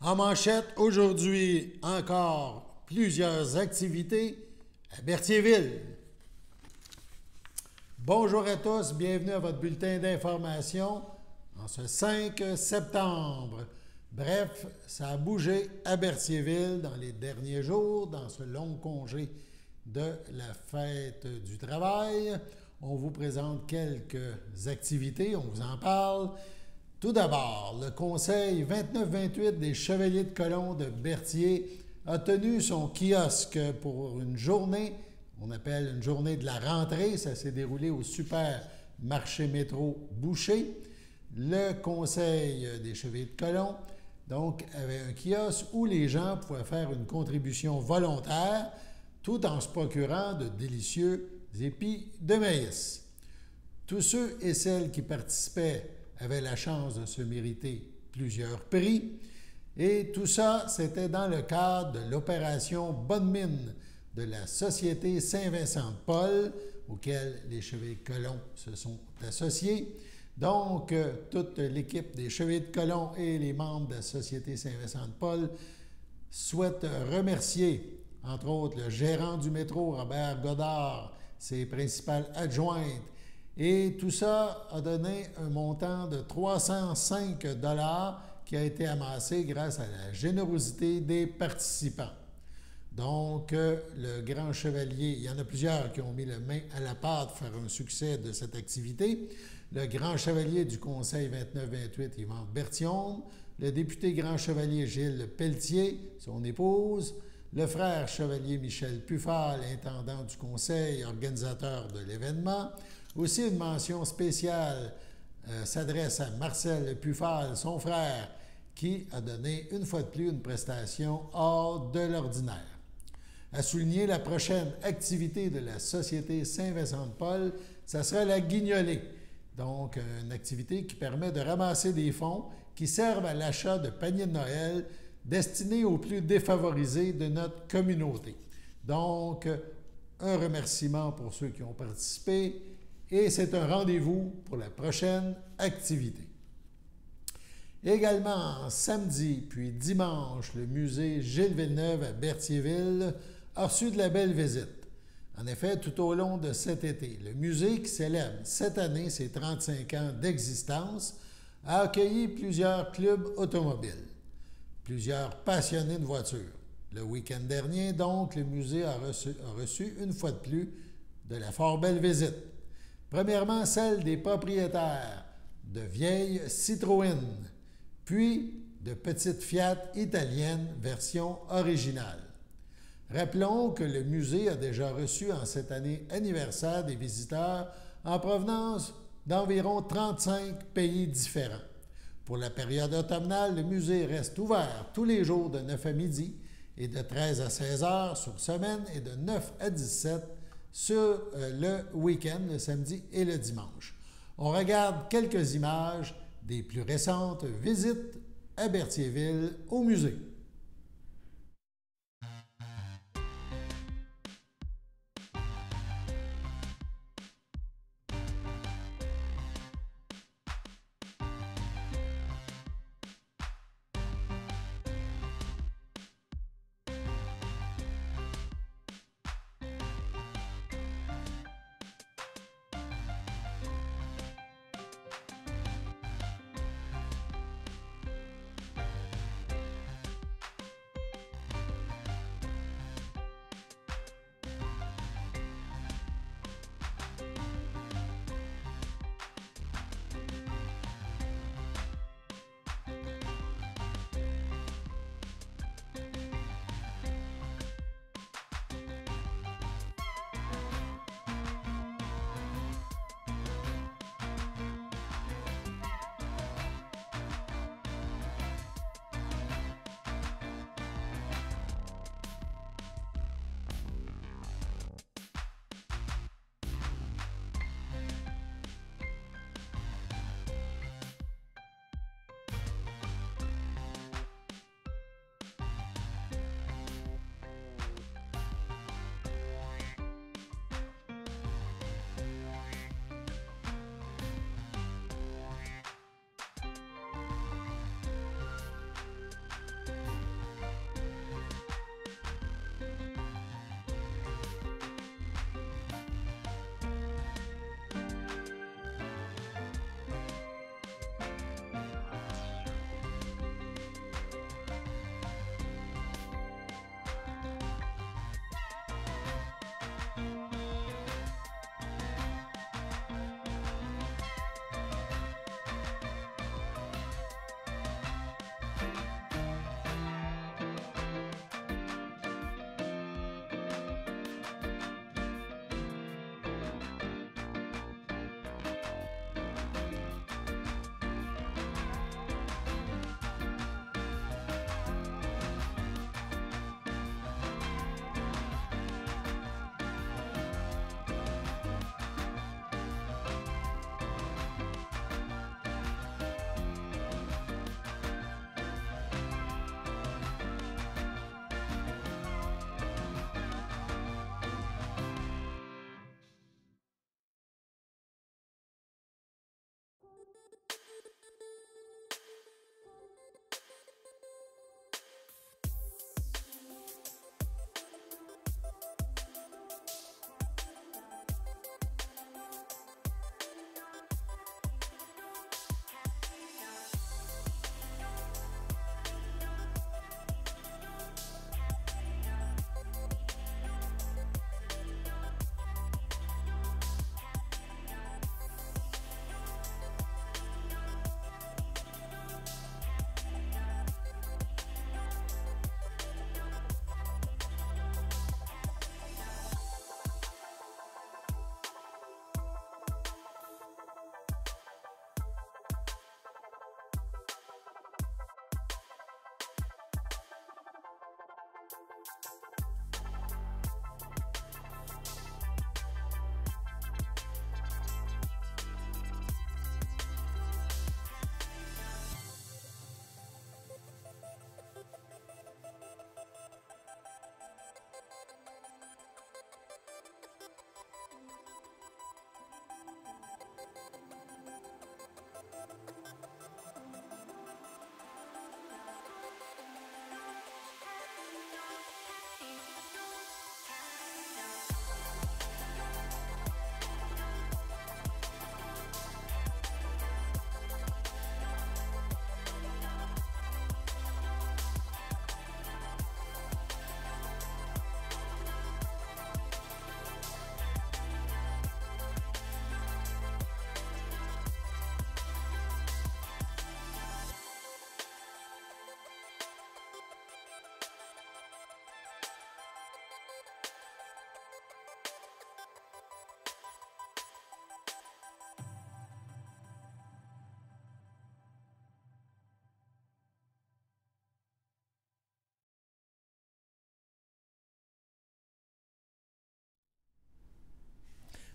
En manchette, aujourd'hui, encore plusieurs activités à Berthierville. Bonjour à tous, bienvenue à votre bulletin d'information en ce 5 septembre. Bref, ça a bougé à Berthierville dans les derniers jours, dans ce long congé de la fête du travail. On vous présente quelques activités, on vous en parle. Tout d'abord, le Conseil 29-28 des Chevaliers de Colomb de Berthier a tenu son kiosque pour une journée, on appelle une journée de la rentrée. Ça s'est déroulé au super marché métro Boucher. Le Conseil des Chevaliers de Colomb, donc, avait un kiosque où les gens pouvaient faire une contribution volontaire tout en se procurant de délicieux épis de maïs. Tous ceux et celles qui participaient avaient la chance de se mériter plusieurs prix. Et tout ça, c'était dans le cadre de l'opération Bonne Mine de la Société Saint-Vincent-de-Paul, auquel les Chevaliers de Colomb se sont associés. Donc, toute l'équipe des Chevaliers de Colomb et les membres de la Société Saint-Vincent-de-Paul souhaitent remercier, entre autres, le gérant du métro, Robert Godard, ses principales adjointes. Et tout ça a donné un montant de 305 $ qui a été amassé grâce à la générosité des participants. Donc, le grand chevalier, il y en a plusieurs qui ont mis la main à la pâte pour faire un succès de cette activité. Le grand chevalier du Conseil 29-28, Yvan Berthiaume, le député grand chevalier Gilles Pelletier, son épouse, le frère chevalier Michel Puffal, intendant du Conseil, organisateur de l'événement. Aussi, une mention spéciale s'adresse à Marcel Puffal, son frère, qui a donné une fois de plus une prestation hors de l'ordinaire. À souligner, la prochaine activité de la Société Saint-Vincent-de-Paul, ça sera la guignolée. Donc, une activité qui permet de ramasser des fonds qui servent à l'achat de paniers de Noël destinés aux plus défavorisés de notre communauté. Donc, un remerciement pour ceux qui ont participé et c'est un rendez-vous pour la prochaine activité. Également, samedi puis dimanche, le musée Gilles Villeneuve à Berthierville a reçu de la belle visite. En effet, tout au long de cet été, le musée qui célèbre cette année ses 35 ans d'existence a accueilli plusieurs clubs automobiles, plusieurs passionnés de voitures. Le week-end dernier, donc, le musée a reçu une fois de plus de la fort belle visite. Premièrement, celle des propriétaires de vieilles Citroën, puis de petites Fiat italiennes version originale. Rappelons que le musée a déjà reçu en cette année anniversaire des visiteurs en provenance d'environ 35 pays différents. Pour la période automnale, le musée reste ouvert tous les jours de 9 à midi et de 13 à 16 heures sur semaine et de 9 à 17 sur le week-end, le samedi et le dimanche. On regarde quelques images des plus récentes visites à Berthierville au musée.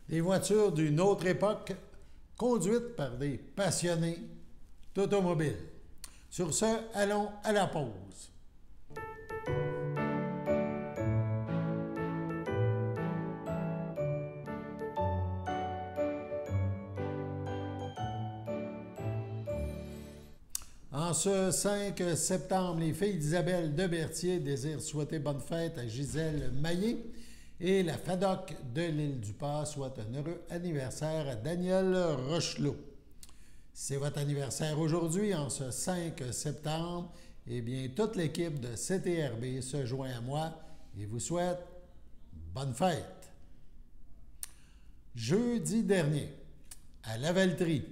Des voitures d'une autre époque, conduites par des passionnés d'automobile. Sur ce, allons à la pause. En ce 5 septembre, les filles d'Isabelle de Berthier désirent souhaiter bonne fête à Gisèle Maillé et la FADOC de l'Île-du-Pas souhaite un heureux anniversaire à Daniel Rochelot. C'est votre anniversaire aujourd'hui, en ce 5 septembre. Eh bien, toute l'équipe de CTRB se joint à moi et vous souhaite bonne fête. Jeudi dernier, à Lavaltrie,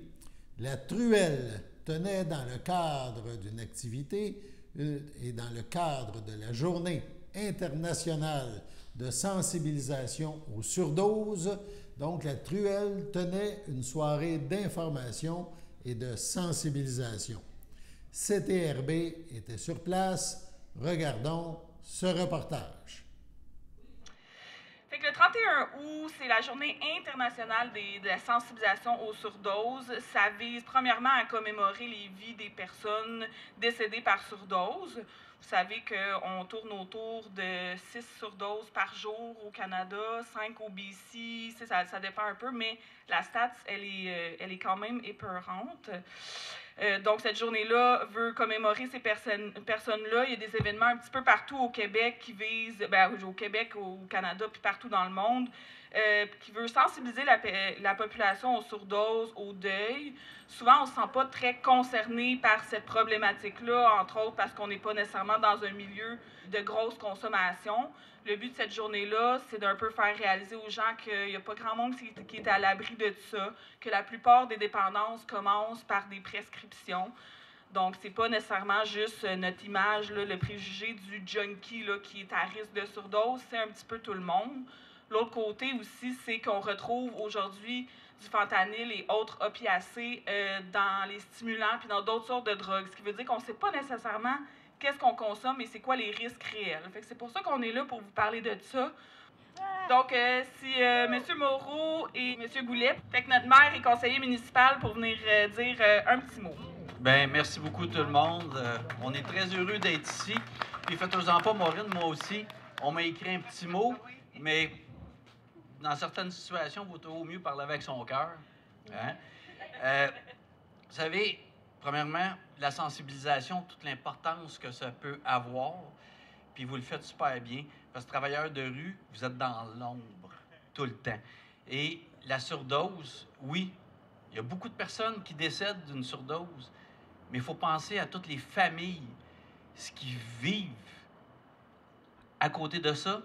la Truelle tenait dans le cadre d'une activité et dans le cadre de la Journée internationale de sensibilisation aux surdoses. Donc, la Truelle tenait une soirée d'information et de sensibilisation. CTRB était sur place. Regardons ce reportage. Fait que le 31 août, c'est la journée internationale de la sensibilisation aux surdoses. Ça vise premièrement à commémorer les vies des personnes décédées par surdose. Vous savez qu'on tourne autour de 6 surdoses par jour au Canada, 5 au BC, ça dépend un peu, mais la stats, elle est quand même épeurante. Donc, cette journée-là veut commémorer ces personnes-là. Il y a des événements un petit peu partout au Québec qui visent, au Québec, au Canada, puis partout dans le monde, qui veut sensibiliser la population aux surdoses, au deuil. Souvent, on ne se sent pas très concerné par cette problématique-là, entre autres parce qu'on n'est pas nécessairement dans un milieu de grosse consommation. Le but de cette journée-là, c'est d'un peu faire réaliser aux gens qu'il n'y a pas grand monde qui est à l'abri de ça, que la plupart des dépendances commencent par des prescriptions. Donc, c'est pas nécessairement juste notre image, là, le préjugé du junkie là, qui est à risque de surdose, c'est un petit peu tout le monde. L'autre côté aussi, c'est qu'on retrouve aujourd'hui du fentanyl et autres opiacés dans les stimulants puis dans d'autres sortes de drogues, ce qui veut dire qu'on ne sait pas nécessairement qu'est-ce qu'on consomme et c'est quoi les risques réels. Fait que c'est pour ça qu'on est là pour vous parler de ça. Donc, si M. Moreau et M. Goulet, fait que notre maire est conseiller municipal pour venir dire un petit mot. Bien, merci beaucoup tout le monde. On est très heureux d'être ici. Puis faites-en pas, Maureen, moi aussi. On m'a écrit un petit mot, mais dans certaines situations, il vaut au mieux parler avec son cœur. Hein? Vous savez, premièrement, la sensibilisation, toute l'importance que ça peut avoir, puis vous le faites super bien, parce que travailleurs de rue, vous êtes dans l'ombre tout le temps. Et la surdose, oui, il y a beaucoup de personnes qui décèdent d'une surdose, mais il faut penser à toutes les familles, ce qu'ils vivent. À côté de ça,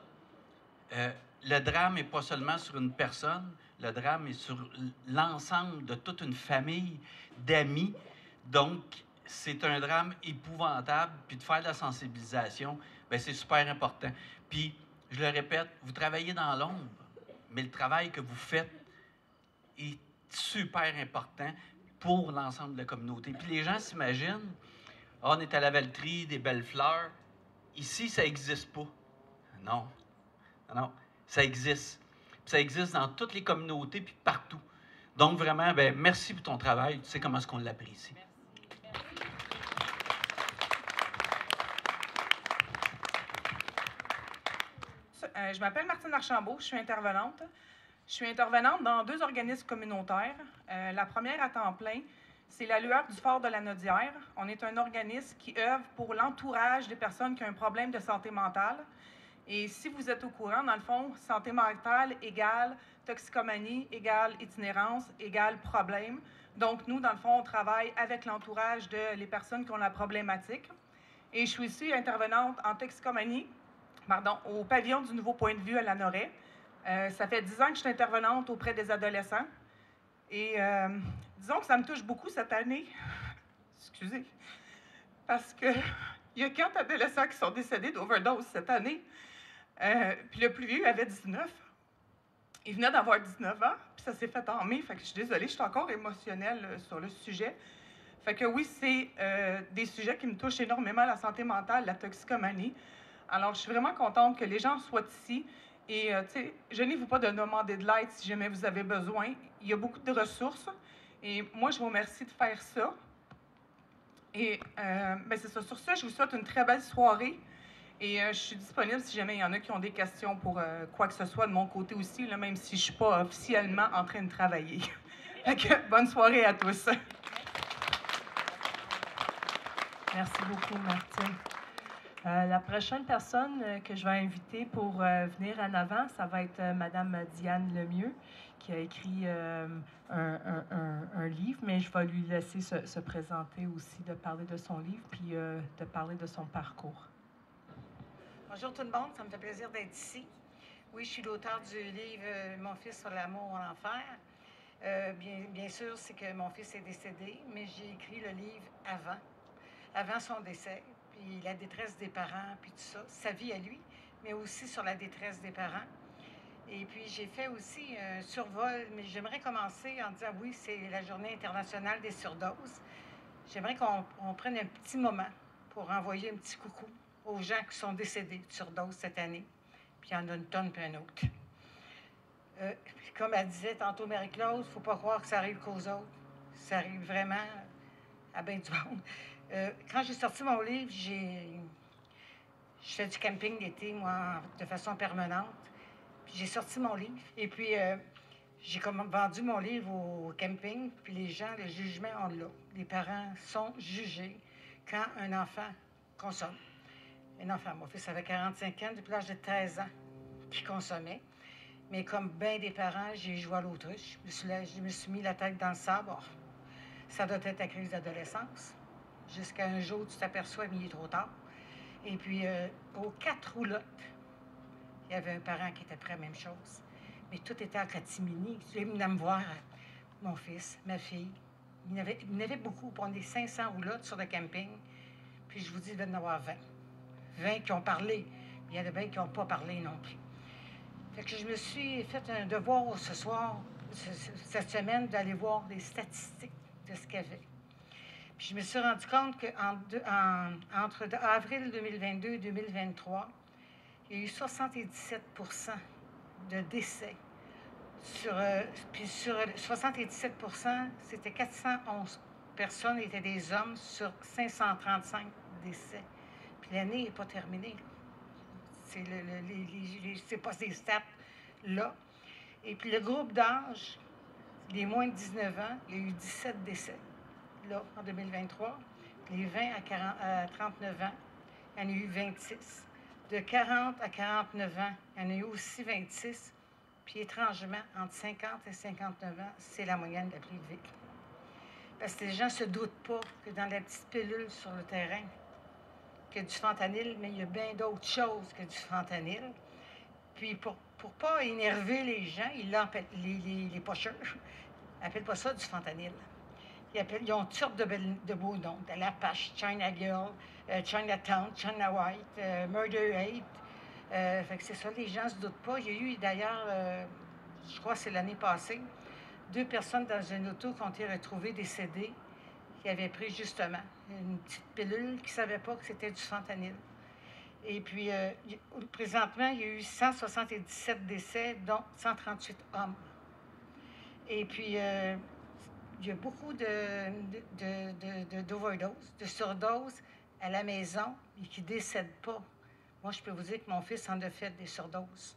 le drame n'est pas seulement sur une personne, le drame est sur l'ensemble de toute une famille d'amis. Donc, c'est un drame épouvantable. Puis de faire de la sensibilisation, bien, c'est super important. Puis, je le répète, vous travaillez dans l'ombre, mais le travail que vous faites est super important pour l'ensemble de la communauté. Puis les gens s'imaginent, on est à la Lavaltrie, des belles fleurs. Ici, ça n'existe pas. Non. Non, ça existe. Puis ça existe dans toutes les communautés, puis partout. Donc, vraiment, bien, merci pour ton travail. Tu sais comment est-ce qu'on l'apprécie. Je m'appelle Martine Archambault, je suis intervenante. Je suis intervenante dans 2 organismes communautaires. La première à temps plein, c'est la Lueur du Fort de la Nodière. On est un organisme qui œuvre pour l'entourage des personnes qui ont un problème de santé mentale. Et si vous êtes au courant, dans le fond, santé mentale égale toxicomanie, égale itinérance, égale problème. Donc, nous, dans le fond, on travaille avec l'entourage de les personnes qui ont la problématique. Et je suis ici intervenante en toxicomanie, au pavillon du Nouveau Point de Vue à Lanoraie. Ça fait 10 ans que je suis intervenante auprès des adolescents. Et disons que ça me touche beaucoup cette année. Excusez. Parce qu'il y a 4 adolescents qui sont décédés d'overdose cette année. Puis le plus vieux avait 19. Il venait d'avoir 19 ans, puis ça s'est fait en mai. Fait que je suis désolée, je suis encore émotionnelle sur le sujet. Fait que oui, c'est des sujets qui me touchent énormément, la santé mentale, la toxicomanie. Alors, je suis vraiment contente que les gens soient ici Et, tu sais, gênez-vous pas de demander de l'aide si jamais vous avez besoin. Il y a beaucoup de ressources. Et moi, je vous remercie de faire ça. Et, ben c'est ça. Sur ça, je vous souhaite une très belle soirée. Et je suis disponible si jamais il y en a qui ont des questions pour quoi que ce soit de mon côté aussi, là, même si je ne suis pas officiellement en train de travailler. Fait que, bonne soirée à tous. Merci beaucoup, Martine. La prochaine personne que je vais inviter pour venir en avant, ça va être Madame Diane Lemieux, qui a écrit un livre, mais je vais lui laisser se présenter aussi, de parler de son livre, puis de parler de son parcours. Bonjour tout le monde, ça me fait plaisir d'être ici. Oui, je suis l'auteur du livre « Mon fils sur l'amour en enfer ». Bien sûr, c'est que mon fils est décédé, mais j'ai écrit le livre avant son décès, puis la détresse des parents, puis tout ça, sa vie à lui, mais aussi sur la détresse des parents. Et puis j'ai fait aussi un survol, mais j'aimerais commencer en disant oui, c'est la Journée internationale des surdoses. J'aimerais qu'on prenne un petit moment pour envoyer un petit coucou aux gens qui sont décédés de surdose cette année. Puis il y en a une tonne, puis un autre. Comme elle disait tantôt Marie-Claude, il ne faut pas croire que ça arrive qu'aux autres. Ça arrive vraiment à bien du monde. Quand j'ai sorti mon livre, je fais du camping d'été, moi, de façon permanente. Puis j'ai sorti mon livre. Et puis, j'ai vendu mon livre au camping. Puis les gens, le jugement, on l'a. Les parents sont jugés quand un enfant consomme. Un enfant, mon fils avait 45 ans, depuis l'âge de 13 ans, qu'il consommait. Mais comme bien des parents, j'ai joué à l'autruche. Je me suis mis la tête dans le sable. Oh, ça doit être la crise d'adolescence. Jusqu'à un jour, tu t'aperçois, mais il est trop tard. Et puis, aux 4 roulottes, il y avait un parent qui était prêt à la même chose. Mais tout était en catimini. Il venait me voir, mon fils, ma fille. Il y en avait beaucoup. On est 500 roulottes sur le camping. Puis je vous dis, il devait y en avoir 20. 20 qui ont parlé. Il y en a 20 qui n'ont pas parlé non plus. Fait que je me suis fait un devoir ce soir, cette semaine, d'aller voir les statistiques de ce qu'il y avait. Puis je me suis rendu compte qu'entre avril 2022 et 2023, il y a eu 77 % de décès. Puis sur 77 %, c'était 411 personnes étaient des hommes sur 535 décès. Puis l'année n'est pas terminée. C'est pas ces stats-là. Et puis le groupe d'âge, les moins de 19 ans, il y a eu 17 décès, là, en 2023. Les 20 à 39 ans, il y en a eu 26. De 40 à 49 ans, il y en a eu aussi 26. Puis étrangement, entre 50 et 59 ans, c'est la moyenne la plus élevée. Parce que les gens ne se doutent pas que dans la petite pilule sur le terrain, qu'il y a du fentanyl, mais il y a bien d'autres choses que du fentanyl. Puis pour ne pas énerver les gens, les pocheurs n'appellent pas ça du fentanyl. Ils ont toutes sortes de beaux noms. De l'Apache, China Girl, Chinatown, China White, Murder 8. Fait que c'est ça, les gens ne se doutent pas. Il y a eu d'ailleurs, je crois que c'est l'année passée, 2 personnes dans une auto qui ont été retrouvées décédées, qui avaient pris justement une petite pilule, qui ne savaient pas que c'était du fentanyl. Et puis, présentement, il y a eu 177 décès, dont 138 hommes. Et puis, il y a beaucoup d'overdoses, de surdoses à la maison et qui ne décèdent pas. Moi, je peux vous dire que mon fils en a fait des surdoses.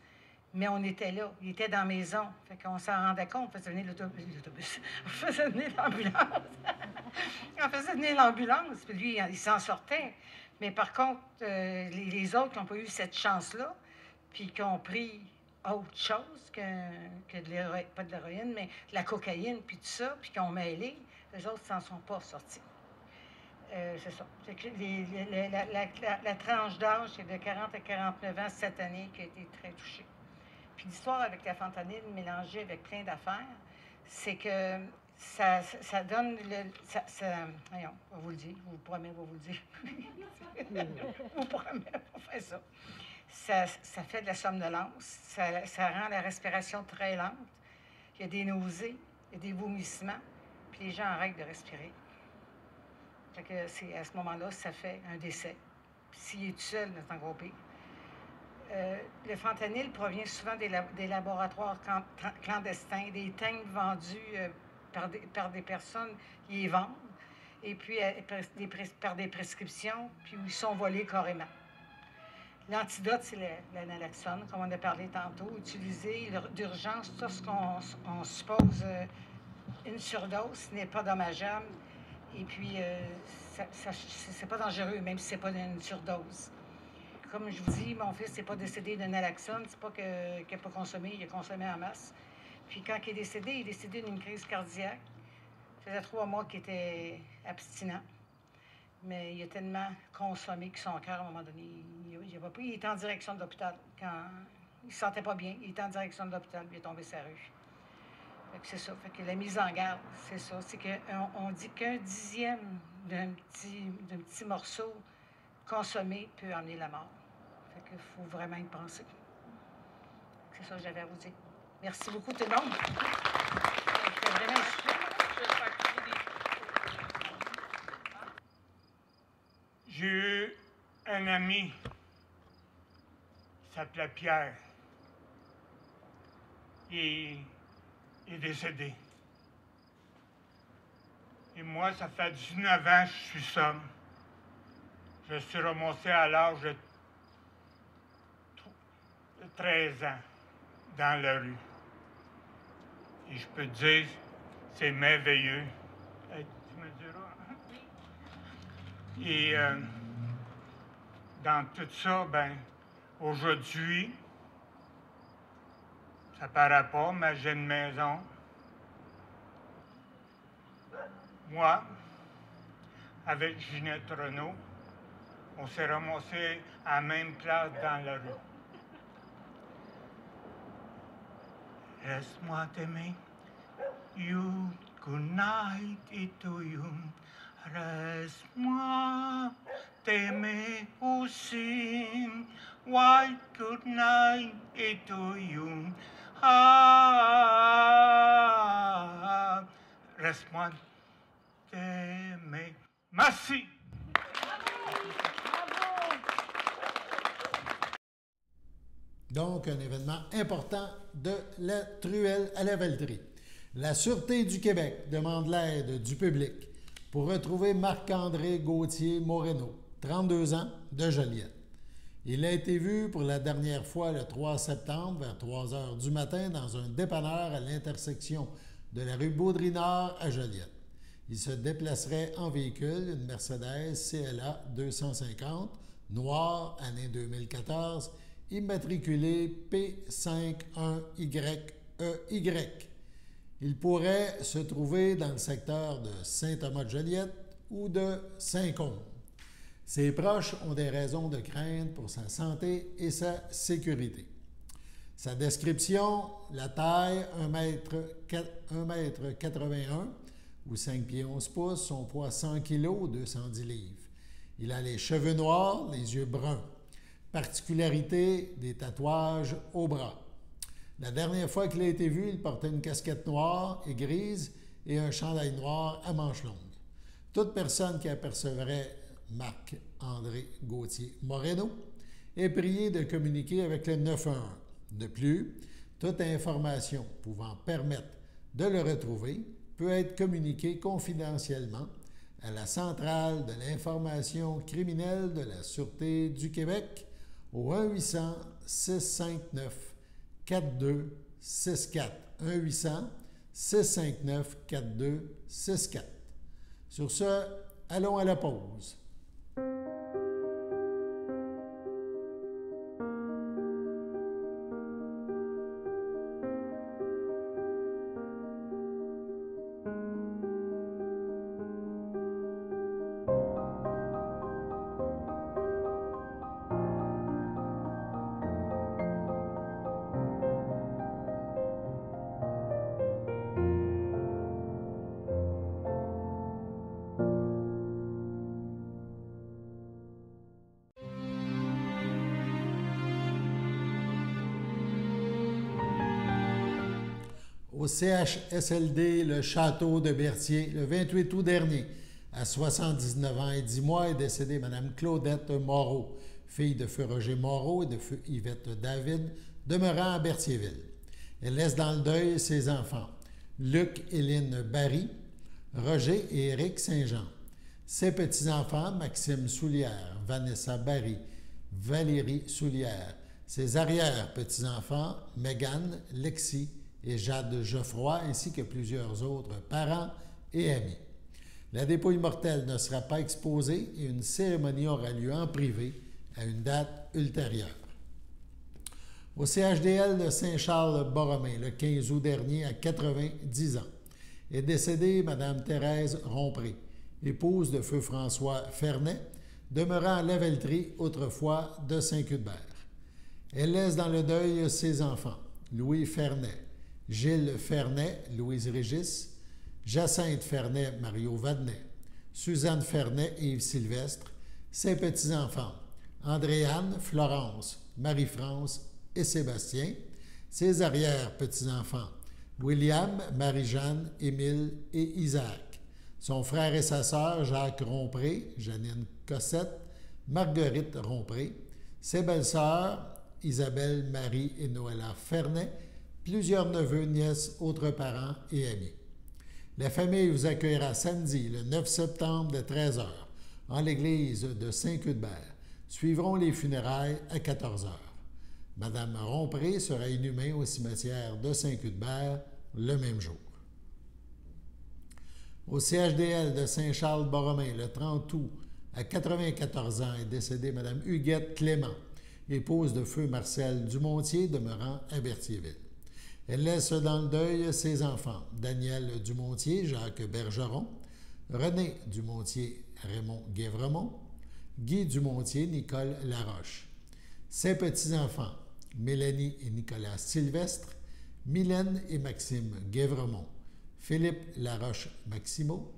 Mais on était là, il était dans la maison. Fait qu'on s'en rendait compte, on faisait venir l'autobus. On faisait venir l'ambulance. On faisait venir l'ambulance, puis lui, il s'en sortait. Mais par contre, les autres qui n'ont pas eu cette chance-là, puis qui ont pris autre chose que de l'héroïne, pas de l'héroïne, mais de la cocaïne, puis tout ça, puis qui ont mêlé, les autres ne s'en sont pas sortis. C'est ça. C'est que la tranche d'âge, c'est de 40 à 49 ans cette année qui a été très touchée. Puis l'histoire avec la fentanyl mélangée avec plein d'affaires, c'est que ça donne voyons, on va vous le dire, je vous promets, on va vous le dire. Je vous promets, on va faire ça. Ça fait de la somnolence, ça rend la respiration très lente. Il y a des nausées, il y a des vomissements, puis les gens arrêtent de respirer. Fait que c'est à ce moment-là, ça fait un décès. Puis s'il est tout seul, c'est encore pire. Le fentanyl provient souvent des laboratoires clandestins, des tanks vendus par des personnes qui les vendent, et puis par des prescriptions, puis où ils sont volés carrément. L'antidote, c'est le naloxone, comme on a parlé tantôt, utilisé d'urgence lorsqu'on suppose une surdose n'est pas dommageable, et puis c'est pas dangereux, même si c'est pas une surdose. Comme je vous dis, mon fils n'est pas décédé de naloxone, c'est pas qu'il n'a pas consommé, il a consommé en masse. Puis quand il est décédé d'une crise cardiaque. Ça faisait 3 mois qu'il était abstinent. Mais il a tellement consommé que son cœur, à un moment donné, il était en direction de l'hôpital. Quand il ne se sentait pas bien, il était en direction de l'hôpital, il est tombé sur la rue. C'est ça. Fait que la mise en garde, c'est ça. C'est qu'on dit qu'un dixième d'un petit morceau consommé peut amener la mort. Fait qu'il faut vraiment y penser. C'est ça que j'avais à vous dire. Merci beaucoup tout le monde. C'était vraiment J'ai eu un ami qui s'appelait Pierre. Il est décédé. Et moi, ça fait 19 ans que je suis seul. Je suis remonté à l'âge de 13 ans dans la rue. Et je peux te dire, c'est merveilleux. Hey, tu me diras. Et dans tout ça, ben, aujourd'hui, ça paraît pas, mais j'ai une maison. Moi, avec Ginette Renault, on s'est ramassés à la même place dans la rue. Laisse-moi t'aimer, you, good night et to you. Laisse-moi t'aimer aussi, white good night et to you. Ah, laisse-moi t'aimer. Merci. Donc, un événement important de la truelle à la Valtrie. La Sûreté du Québec demande l'aide du public pour retrouver Marc-André Gauthier Moreno, 32 ans, de Joliette. Il a été vu pour la dernière fois le 3 septembre vers 3 heures du matin dans un dépanneur à l'intersection de la rue Baudry-Nord à Joliette. Il se déplacerait en véhicule, une Mercedes CLA 250, noire, année 2014, immatriculé P51YEY. Il pourrait se trouver dans le secteur de Saint-Thomas-de-Joliette ou de Saint-Côme. Ses proches ont des raisons de crainte pour sa santé et sa sécurité. Sa description, la taille, 1 mètre 81 ou 5 pieds 11 pouces, son poids 100 kg, 210 livres. Il a les cheveux noirs, les yeux bruns. Particularité, des tatouages au bras. La dernière fois qu'il a été vu, il portait une casquette noire et grise et un chandail noir à manches longues. Toute personne qui apercevrait Marc-André Gauthier Moreno est priée de communiquer avec le 911. De plus, toute information pouvant permettre de le retrouver peut être communiquée confidentiellement à la Centrale de l'information criminelle de la Sûreté du Québec au 1-800-659-4264. 1-800-659-4264. Sur ce, allons à la pause. Au CHSLD, le château de Berthier, le 28 août dernier, à 79 ans et 10 mois, est décédée Mme Claudette Moreau, fille de feu Roger Moreau et de feu Yvette David, demeurant à Berthierville. Elle laisse dans le deuil ses enfants, Luc Éline Barry, Roger et Éric Saint-Jean. Ses petits-enfants, Maxime Soulière, Vanessa Barry, Valérie Soulière. Ses arrière-petits-enfants, Mégane, Lexi et Jade Geoffroy, ainsi que plusieurs autres parents et amis. La dépouille mortelle ne sera pas exposée et une cérémonie aura lieu en privé à une date ultérieure. Au CHDL de Saint-Charles-Borromée, le 15 août dernier, à 90 ans, est décédée Mme Thérèse Rompré, épouse de feu François Fernet, demeurant à Lavellerie, autrefois de Saint-Cuthbert. Elle laisse dans le deuil ses enfants, Louis Fernet, Gilles Fernet, Louise Régis, Jacinthe Fernet, Mario Vadnet, Suzanne Fernet et Yves Sylvestre, ses petits-enfants, Andréanne, Florence, Marie-France et Sébastien, ses arrière-petits-enfants, William, Marie-Jeanne, Émile et Isaac, son frère et sa sœur, Jacques Rompré, Janine Cossette, Marguerite Rompré, ses belles-sœurs, Isabelle, Marie et Noëlla Fernet, plusieurs neveux, nièces, autres parents et amis. La famille vous accueillera samedi, le 9 septembre, de 13h, en l'église de Saint-Cuthbert. Suivront les funérailles à 14h. Madame Rompré sera inhumée au cimetière de Saint-Cuthbert le même jour. Au CHDL de Saint-Charles-Borromée, le 30 août, à 94 ans, est décédée Mme Huguette Clément, épouse de feu Marcel Dumontier, demeurant à Berthierville. Elle laisse dans le deuil ses enfants, Daniel Dumontier, Jacques Bergeron, René Dumontier, Raymond Guévremont, Guy Dumontier, Nicole Laroche. Ses petits-enfants, Mélanie et Nicolas Sylvestre, Mylène et Maxime Guévremont, Philippe Laroche-Maximo.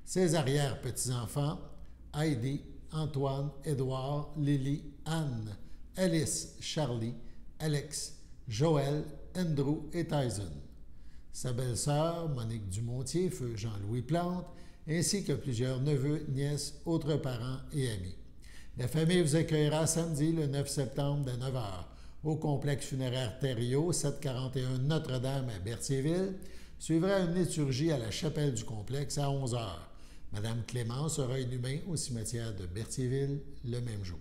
Ses arrière-petits-enfants, Heidi, Antoine, Édouard, Lily, Anne, Alice, Charlie, Alex, Joël, Andrew et Tyson. Sa belle-sœur, Monique Dumontier, feu Jean-Louis Plante, ainsi que plusieurs neveux, nièces, autres parents et amis. La famille vous accueillera samedi, le 9 septembre, à 9h, au complexe funéraire Thériault, 741 Notre-Dame à Berthierville. Suivra une liturgie à la chapelle du complexe à 11h. Madame Clément sera inhumée au cimetière de Berthierville le même jour.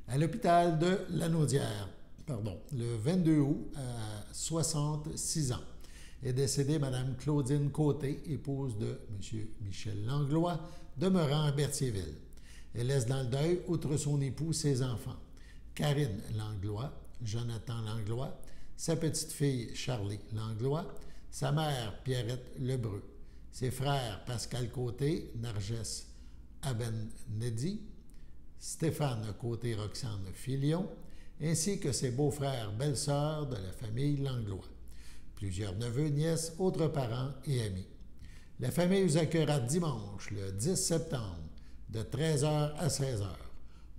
À l'hôpital de Lanaudière, le 22 août, à 66 ans, est décédée Mme Claudine Côté, épouse de M. Michel Langlois, demeurant à Berthierville. Elle laisse dans le deuil, outre son époux, ses enfants, Karine Langlois, Jonathan Langlois, sa petite-fille Charlie Langlois, sa mère Pierrette Lebreu, ses frères Pascal Côté, Narges Aben-Nedi, Stéphane Côté-Roxane Filion, ainsi que ses beaux-frères, belles-sœurs de la famille Langlois. Plusieurs neveux, nièces, autres parents et amis. La famille vous accueillera dimanche, le 10 septembre, de 13h à 16h,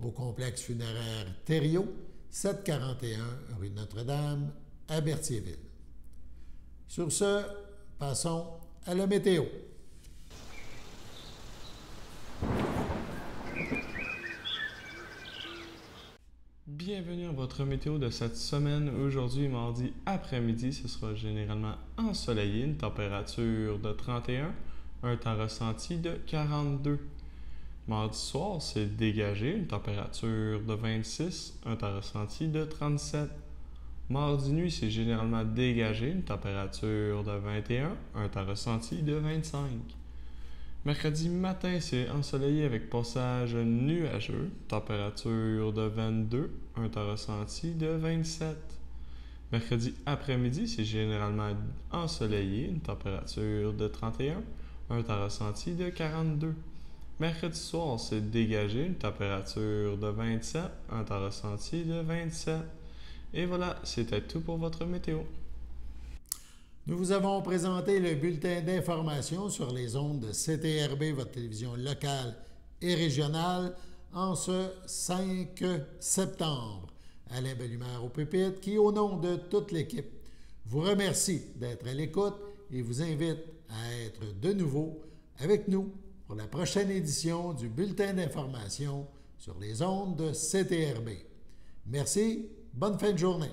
au complexe funéraire Thériault, 741 rue Notre-Dame, à Berthierville. Sur ce, passons à la météo. Bienvenue à votre météo de cette semaine. Aujourd'hui, mardi après-midi, ce sera généralement ensoleillé, une température de 31, un temps ressenti de 42. Mardi soir, c'est dégagé, une température de 26, un temps ressenti de 37. Mardi nuit, c'est généralement dégagé, une température de 21, un temps ressenti de 25. Mercredi matin, c'est ensoleillé avec passage nuageux, température de 22, un temps ressenti de 27. Mercredi après-midi, c'est généralement ensoleillé, une température de 31, un temps ressenti de 42. Mercredi soir, c'est dégagé, une température de 27, un temps ressenti de 27. Et voilà, c'était tout pour votre météo. Nous vous avons présenté le bulletin d'information sur les ondes de CTRB, votre télévision locale et régionale, en ce 5 septembre. Alain Bellemare au pupitre, qui, au nom de toute l'équipe, vous remercie d'être à l'écoute et vous invite à être de nouveau avec nous pour la prochaine édition du bulletin d'information sur les ondes de CTRB. Merci, bonne fin de journée.